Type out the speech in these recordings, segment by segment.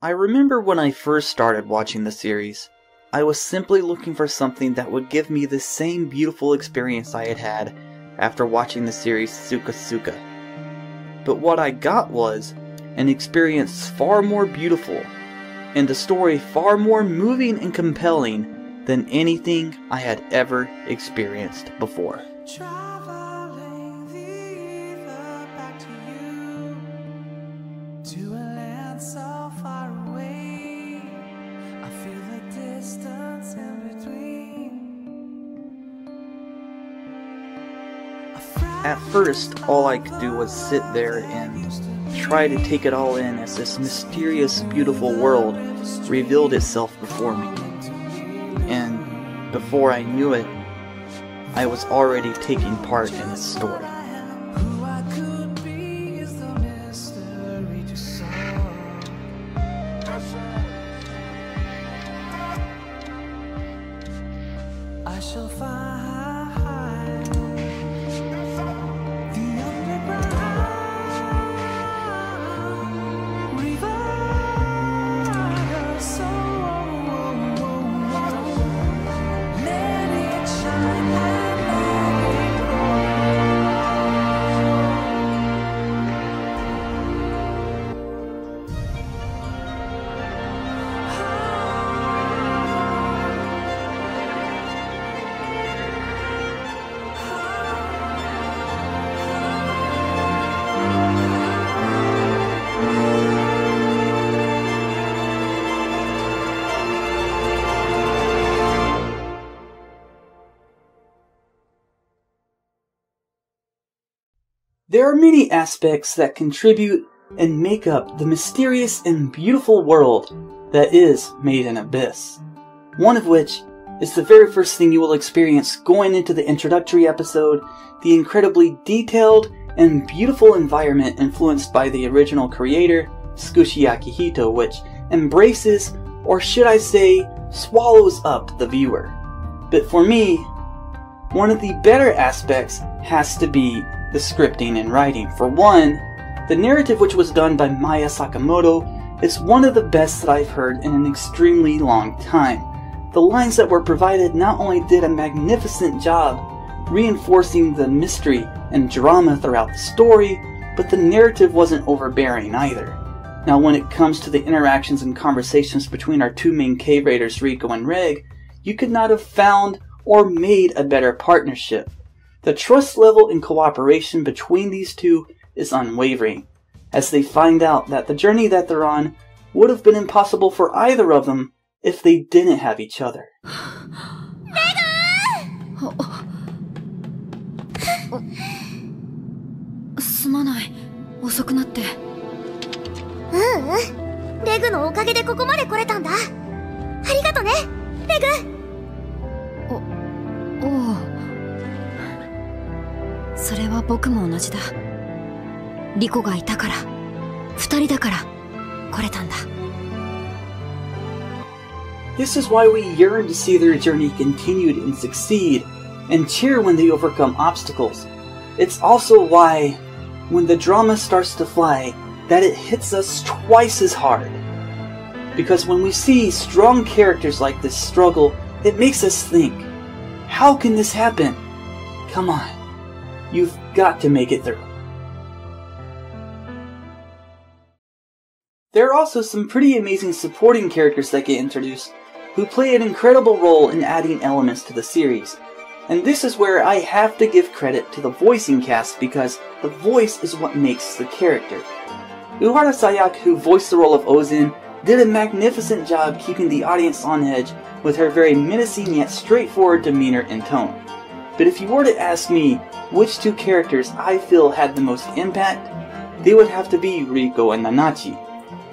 I remember when I first started watching the series, I was simply looking for something that would give me the same beautiful experience I had had after watching the series Suka Suka. But what I got was an experience far more beautiful, and a story far more moving and compelling than anything I had ever experienced before. Traveling the ether back to you, to a land so far away. I feel the distance in between. At first, all I could do was sit there and try to take it all in as this mysterious, beautiful world revealed itself before me. And before I knew it, I was already taking part in its story. Who I could be is the mystery to solve. I shall find the underground river soul. Let it shine and There are many aspects that contribute and make up the mysterious and beautiful world that is Made in Abyss. One of which is the very first thing you will experience going into the introductory episode, the incredibly detailed and beautiful environment influenced by the original creator, Tsukushi Akihito, which embraces, or should I say, swallows up the viewer. But for me, one of the better aspects has to be the scripting and writing. For one, the narrative, which was done by Maya Sakamoto, is one of the best that I've heard in an extremely long time. The lines that were provided not only did a magnificent job reinforcing the mystery and drama throughout the story, but the narrative wasn't overbearing either. Now when it comes to the interactions and conversations between our two main cave raiders, Rico and Reg, you could not have found or made a better partnership. The trust level and cooperation between these two is unwavering, as they find out that the journey that they're on would have been impossible for either of them if they didn't have each other. Reg のおかげでここまで来れたんだ。ありがとね、レグ。おう。それは僕も同じだ。リコがいたから、二人だから来れたんだ。This is why we yearn to see their journey continued and succeed, and cheer when they overcome obstacles. It's also why, when the drama starts to fly, that it hits us twice as hard. Because when we see strong characters like this struggle, it makes us think, how can this happen? Come on, you've got to make it through. There are also some pretty amazing supporting characters that get introduced, who play an incredible role in adding elements to the series. And this is where I have to give credit to the voicing cast, because the voice is what makes the character. Uehara Sayaka, who voiced the role of Ozin, did a magnificent job keeping the audience on edge with her very menacing yet straightforward demeanor and tone. But if you were to ask me which two characters I feel had the most impact, they would have to be Rico and Nanachi.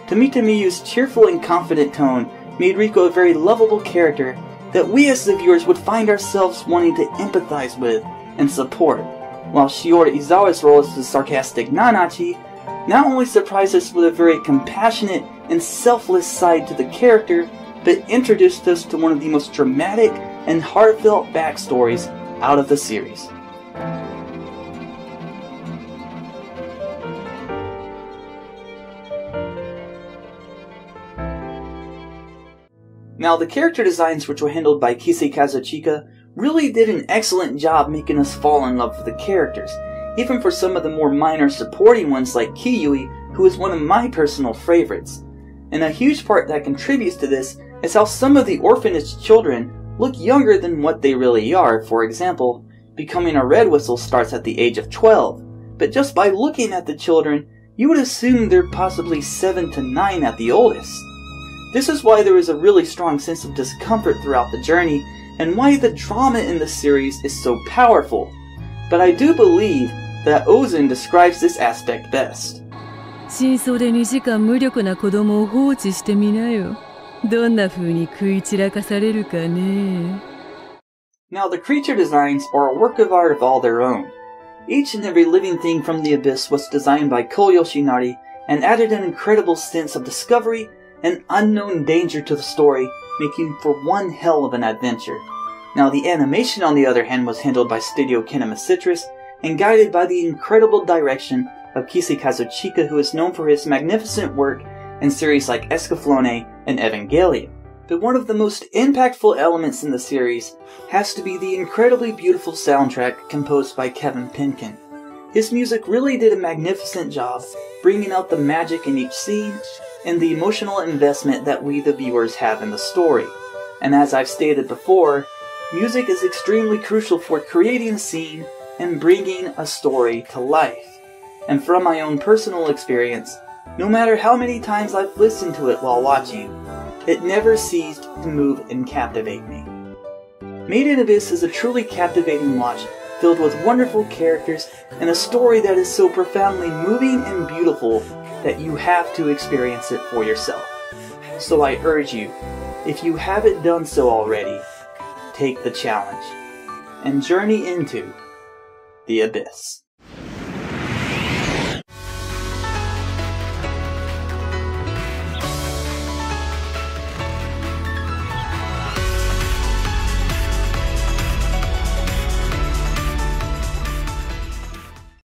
Tomita Miyu's cheerful and confident tone made Rico a very lovable character that we as the viewers would find ourselves wanting to empathize with and support, while Shiora Izawa's role as the sarcastic Nanachi not only surprised us with a very compassionate and selfless side to the character, but introduced us to one of the most dramatic and heartfelt backstories out of the series. Now, the character designs which were handled by Kisei Kazuchika really did an excellent job making us fall in love with the characters, even for some of the more minor supporting ones like Kiyui, who is one of my personal favorites. And a huge part that contributes to this is how some of the orphanage children look younger than what they really are. For example, becoming a red whistle starts at the age of 12, but just by looking at the children, you would assume they're possibly 7 to 9 at the oldest. This is why there is a really strong sense of discomfort throughout the journey, and why the drama in the series is so powerful. But I do believe that Ozun describes this aspect best. 真相で2時間無力な子供を放置してみなよ。どんな風に食い散らかされるかね。Now, the creature designs are a work of art of all their own. Each and every living thing from the Abyss was designed by Ko Yoshinari and added an incredible sense of discovery and unknown danger to the story, making for one hell of an adventure. Now, the animation, on the other hand, was handled by Studio Kinema Citrus and guided by the incredible direction of Kisei Kazuchika, who is known for his magnificent work in series like Escaflowne and Evangelion. But one of the most impactful elements in the series has to be the incredibly beautiful soundtrack composed by Kevin Penkin. His music really did a magnificent job bringing out the magic in each scene and the emotional investment that we the viewers have in the story. And as I've stated before, music is extremely crucial for creating a scene and bringing a story to life. And from my own personal experience, no matter how many times I've listened to it while watching, it never ceased to move and captivate me. Made in Abyss is a truly captivating watch, filled with wonderful characters and a story that is so profoundly moving and beautiful that you have to experience it for yourself. So I urge you, if you haven't done so already, take the challenge and journey into the Abyss.